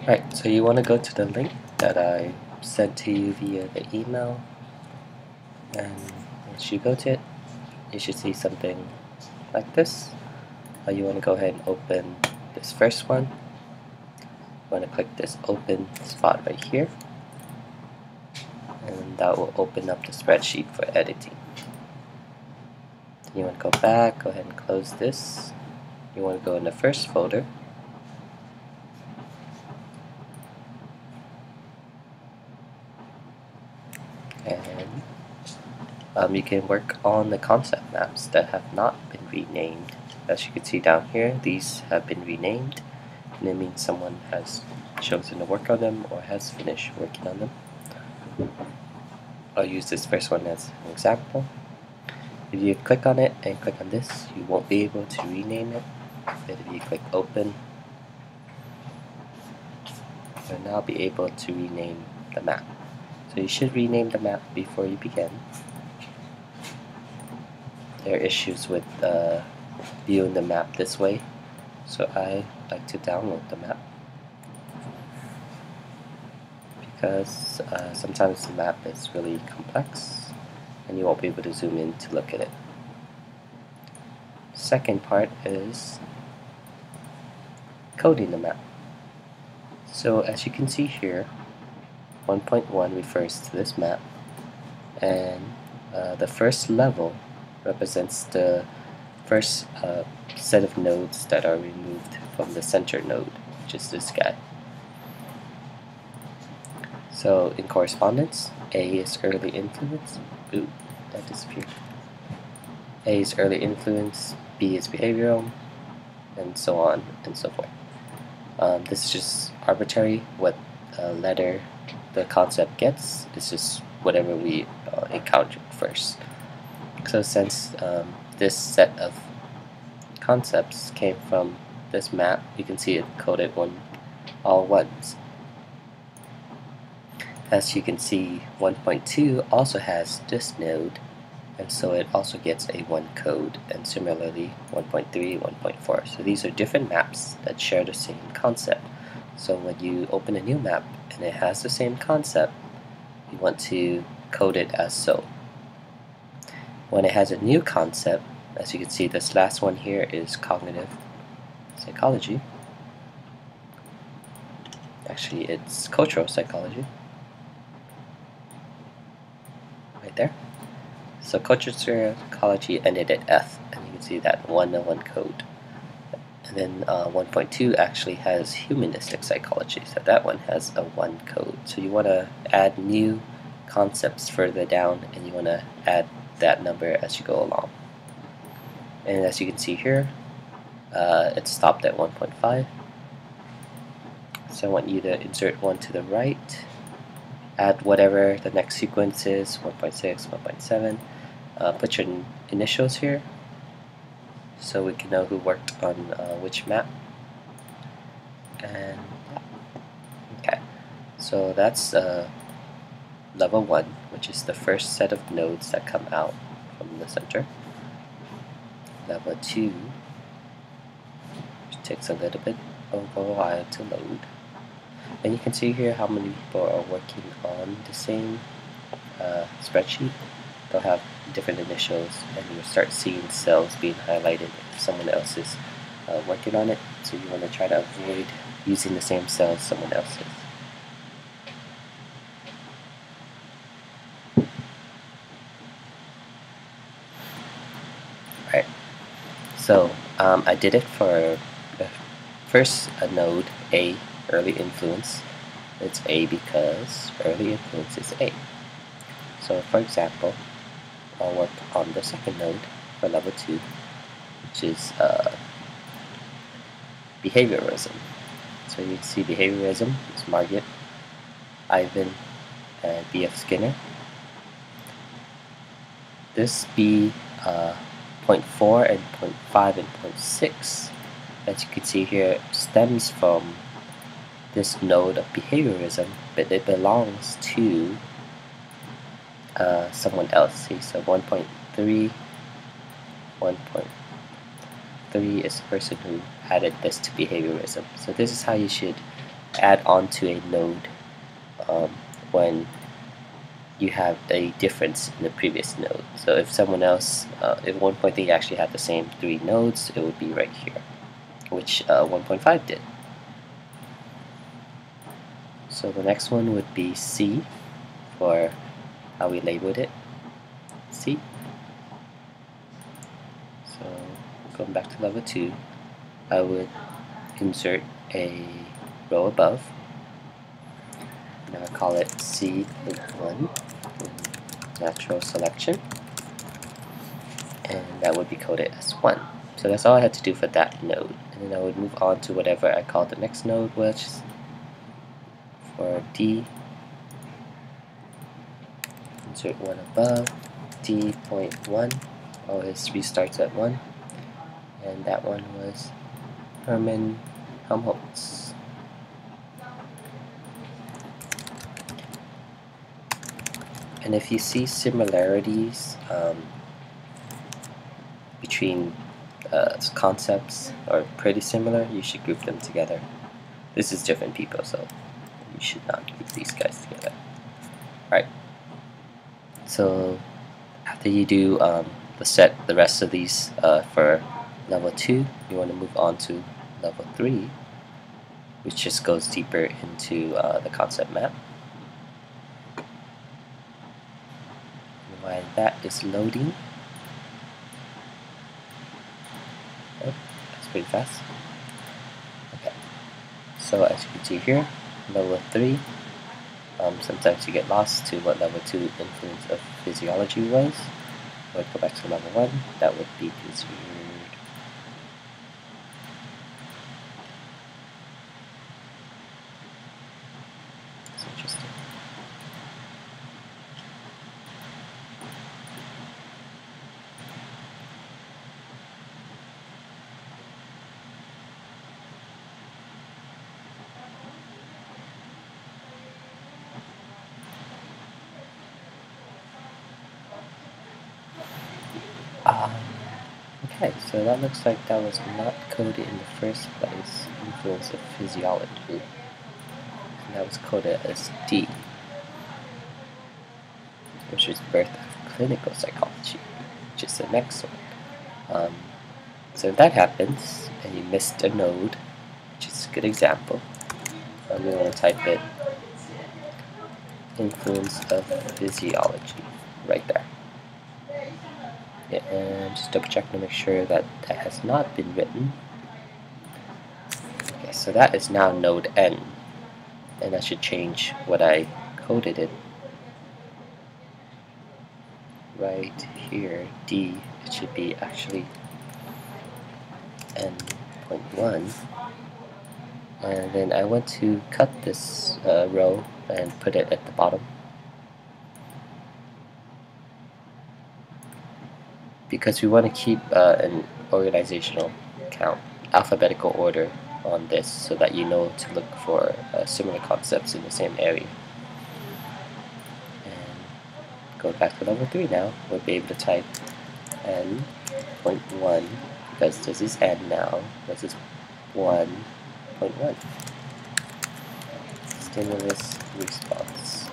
Right, so you want to go to the link that I sent to you via the email, and once you go to it, you should see something like this. You want to go ahead and open this first one. You want to click this open spot right here, and that will open up the spreadsheet for editing. You want to go back, go ahead and close this. You want to go in the first folder, and you can work on the concept maps that have not been renamed. As you can see down here, these have been renamed, and it means someone has chosen to work on them or has finished working on them. I'll use this first one as an example. If you click on it and click on this, you won't be able to rename it. But if you click open, you'll now be able to rename the map. So you should rename the map before you begin. There are issues with viewing the map this way, so I like to download the map because sometimes the map is really complex and you won't be able to zoom in to look at it. Second part is coding the map. So as you can see here, 1.1 refers to this map, and the first level represents the first set of nodes that are removed from the center node, which is this guy. So in correspondence, A is early influence. Ooh, that disappeared. A is early influence, B is behavioral, and so on and so forth. This is just arbitrary. What letter the concept gets is just whatever we encountered first. So since this set of concepts came from this map, you can see it coded all ones. As you can see, 1.2 also has this node, and so it also gets a 1 code, and similarly 1.3, 1.4. So these are different maps that share the same concept. So when you open a new map and it has the same concept, you want to code it as so. When it has a new concept, as you can see, this last one here is cognitive psychology. Actually, it's cultural psychology. Right there. So cultural psychology ended at F, and you can see that 101 code. And then 1.2 actually has humanistic psychology, so that one has a 1 code. So you want to add new concepts further down, and you want to add that number as you go along. And as you can see here, it stopped at 1.5. So I want you to insert 1 to the right, add whatever the next sequence is, 1.6, 1.7. Put your initials here so we can know who worked on which map. And okay, so that's level 1, which is the first set of nodes that come out from the center. Level 2, which takes a little bit of a while to load. And you can see here how many people are working on the same spreadsheet. They'll have different initials, and you'll start seeing cells being highlighted if someone else is working on it. So you want to try to avoid using the same cells someone else is. Alright, so I did it for the first node, A, early influence. It's A because early influence is A. So for example, I'll work on the second node for level 2, which is behavioralism. So you can see behavioralism is Margaret, Ivan, and B.F. Skinner. This B 0.4 and 0.5 and 0.6, as you can see here, stems from this node of behaviorism, but it belongs to someone else. See, so 1.3 is the person who added this to behaviorism. So this is how you should add on to a node when you have a difference in the previous node. So if someone else, if 1.3 actually had the same 3 nodes, it would be right here, which 1.5 did. So the next one would be C for how we labeled it, C. So going back to level 2, I would insert a row above. Now I call it C.1 natural selection, and that would be coded as 1. So that's all I had to do for that node, and then I would move on to whatever I call the next node, which for D, insert 1 above, D.1, always restarts at 1, and that one was Hermann Helmholtz. And if you see similarities between concepts are pretty similar, you should group them together. This is different people, so you should not group these guys together. Alright, so after you do the rest of these for level 2, you want to move on to level 3, which just goes deeper into the concept map. And while that is loading, oh, that's pretty fast. Okay, so as you can see here, level 3, sometimes you get lost to what level 2 influence of physiology was. I would go back to level 1, that would be this weird. That's interesting. Okay, so that looks like that was not coded in the first place, influence of physiology. And that was coded as D, which is birth of clinical psychology, which is the next one. So if that happens, and you missed a node, which is a good example, you want to type it influence of physiology right there. Yeah, and just double check to make sure that that has not been written. Okay, so that is now node N, and that should change what I coded it. Right here, D, it should be actually N.1, and then I want to cut this row and put it at the bottom, because we want to keep an organizational count, alphabetical order on this, so that you know to look for similar concepts in the same area. And go back to level 3 now, we'll be able to type N.1, because this is N now, this is 1.1. Stimulus response.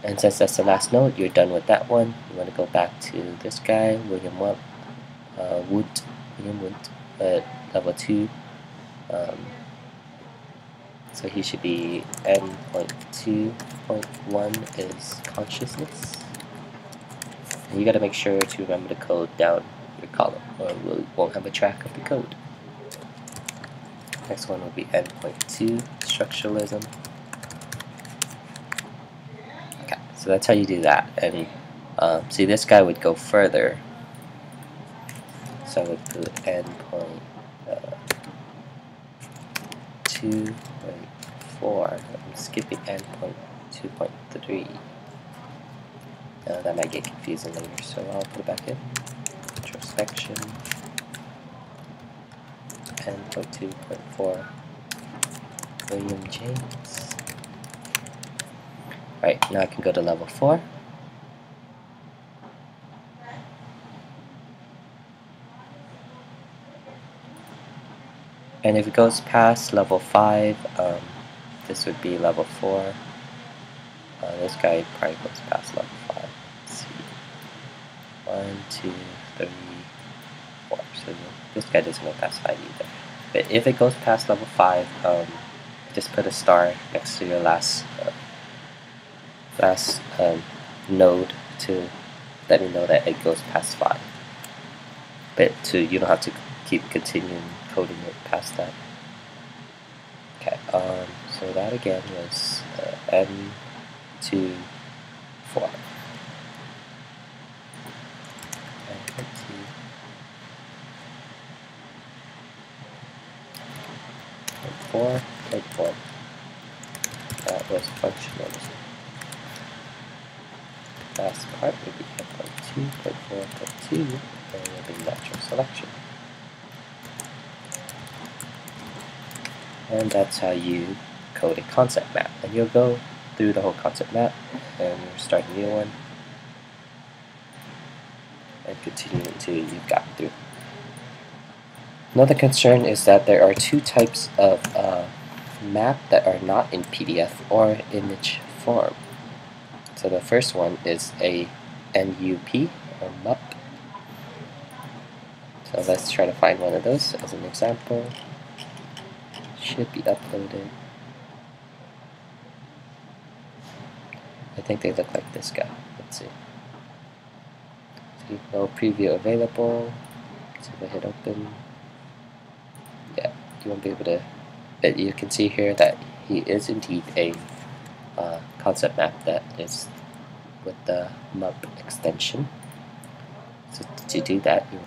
And since that's the last node, you're done with that one. You want to go back to this guy, William Wood, level 2. So he should be N.2.1 is consciousness. And you got to make sure to remember the code down your column, or we won't have a track of the code. Next one will be N.2 structuralism. So that's how you do that. And see, this guy would go further. So I would put N.2.4. I'm skipping N.2.3. That might get confusing later, so I'll put it back in. Introspection. N.2.4. William James. Alright, now I can go to level 4. And if it goes past level 5, this would be level 4. This guy probably goes past level 5. Let's see. 1, 2, 3, 4. So this guy doesn't go past 5 either. But if it goes past level 5, just put a star next to your last node to let me know that it goes past 5. But you don't have to keep continuing coding it past that. Okay, so that again was M2, 4. And let's see. 4.4. That was functional. Last part would be 0.2.4.2, and it will be natural selection. And that's how you code a concept map. And you'll go through the whole concept map, and you'll start a new one, and continue until you've gotten through. Another concern is that there are two types of map that are not in PDF or image form. So the first one is a NUP, or MUP. So let's try to find one of those as an example. Should be uploaded. I think they look like this guy. Let's see. See, no preview available. Let's see if I hit open. Yeah, you won't be able to. But you can see here that he is indeed a concept map that is with the MUP extension. So to do that, you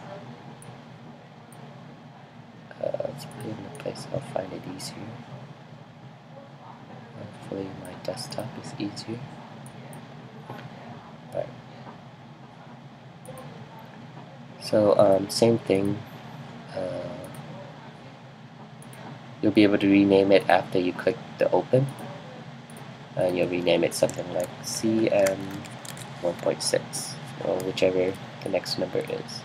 let's put it in a place I'll find it easier. Hopefully my desktop is easier. Right. So same thing. You'll be able to rename it after you click the open. And you'll rename it something like CM 1.6, or whichever the next number is.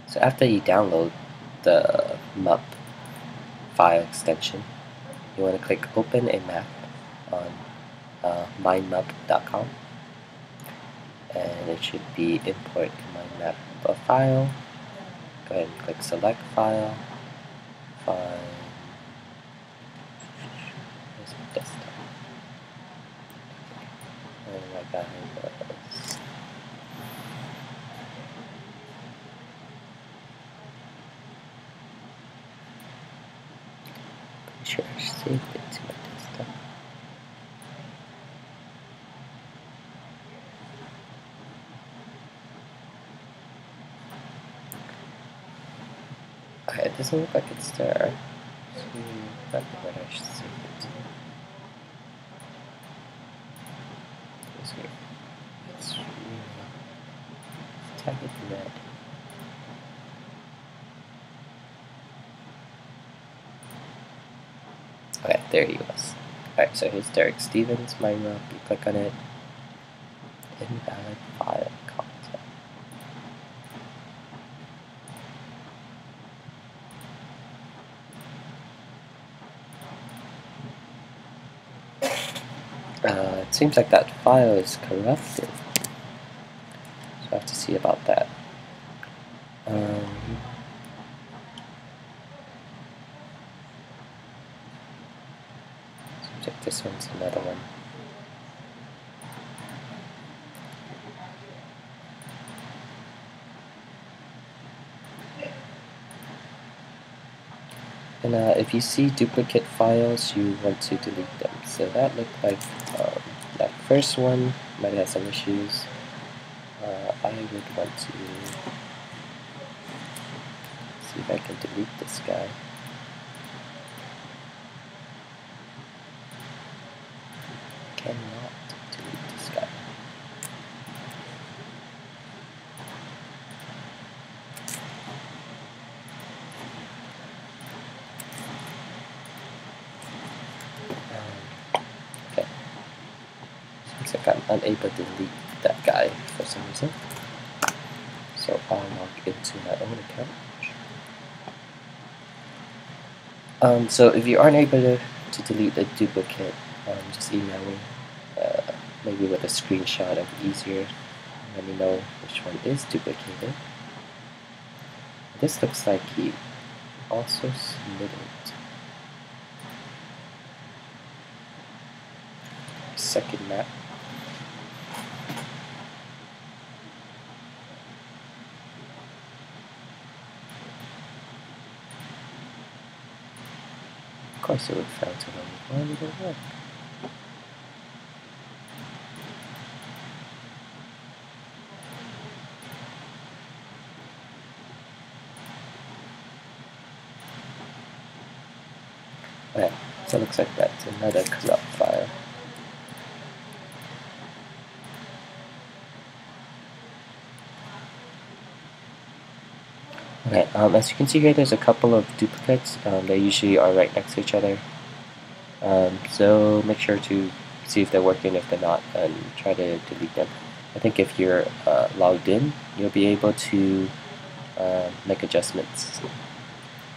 So after you download the MUP file extension, you want to click Open a Map on mindmup.com, and it should be Import MindMap file. Go ahead and click Select File. Find desktop. Oh my god, pretty sure I saved it to my desktop. Okay, it doesn't look like it's there. So that's what I should save it to. It's here. It's really, let's tag it red. Okay, there he was. Alright, so here's Derek Stevens, MindMap. You click on it. Invalid file content. It seems like that file is corrupted. So I have to see about that. Seems like this one's another one. And if you see duplicate files, you want to delete them. So that looked like that first one might have some issues. I would want to see if I can delete this guy. Cannot delete this guy. Okay. Seems like I'm unable to delete that guy for some reason. So I'll log into my own account. So if you aren't able to delete a duplicate, just email me, maybe with a screenshot of easier. Let me know which one is duplicated. This looks like he also submitted second map. Of course it would fail to load. Why would it work? Okay, so it looks like that's another corrupt file. Okay, as you can see here, there's a couple of duplicates. They usually are right next to each other. So make sure to see if they're working. If they're not, and try to delete them. I think if you're logged in, you'll be able to make adjustments.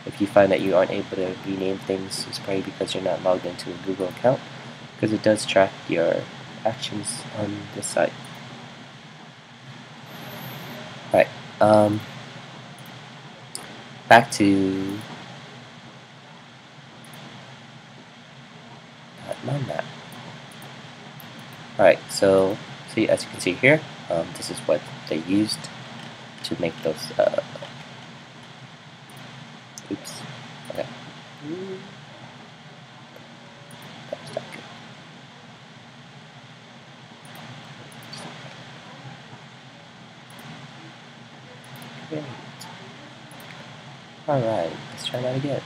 If you find that you aren't able to rename things, it's probably because you're not logged into a Google account, because it does track your actions on this site. Alright, back to my map. Alright, so see, as you can see here, this is what they used to make those, oops, okay. That was not good. Great. Alright, let's try that again.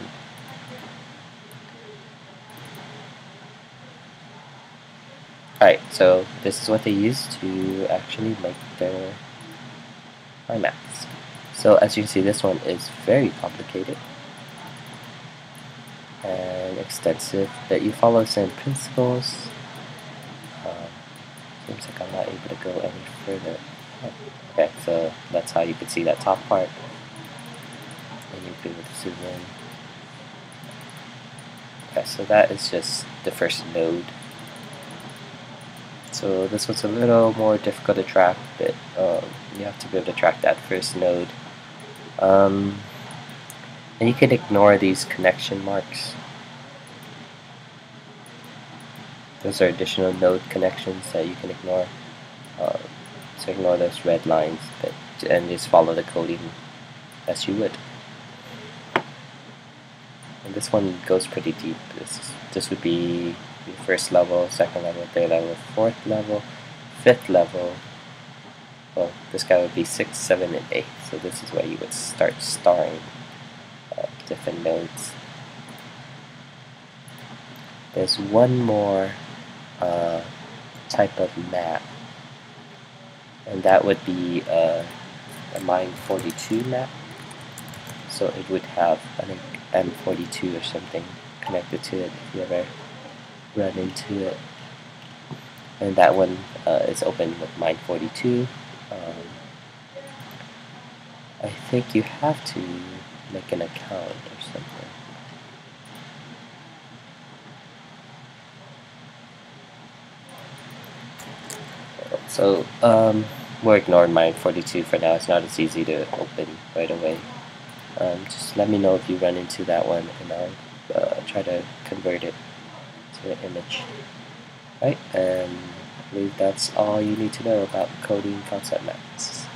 Alright, so this is what they use to actually make their maps. So as you can see, this one is very complicated and extensive, but you follow same principles. Seems like I'm not able to go any further. Oh, okay, so that's how you can see that top part. And you'll be able to zoom in. Okay, so that is just the first node. So this was a little more difficult to track, but you have to be able to track that first node. And you can ignore these connection marks. Those are additional node connections that you can ignore. So ignore those red lines, and just follow the coding as you would. And this one goes pretty deep. This would be your first level, second level, third level, fourth level, fifth level. Well, this guy would be 6, 7, and 8. So this is where you would start starring different nodes. There's one more type of map, and that would be a Mine42 map. So it would have, I think, M42 or something connected to it if you ever run into it. And that one is open with Mine42. I think you have to make an account or something. So we're ignoring Mine42 for now. It's not as easy to open right away. Just let me know if you run into that one, and I'll try to convert it to an image. Right, and I believe that's all you need to know about coding concept maps.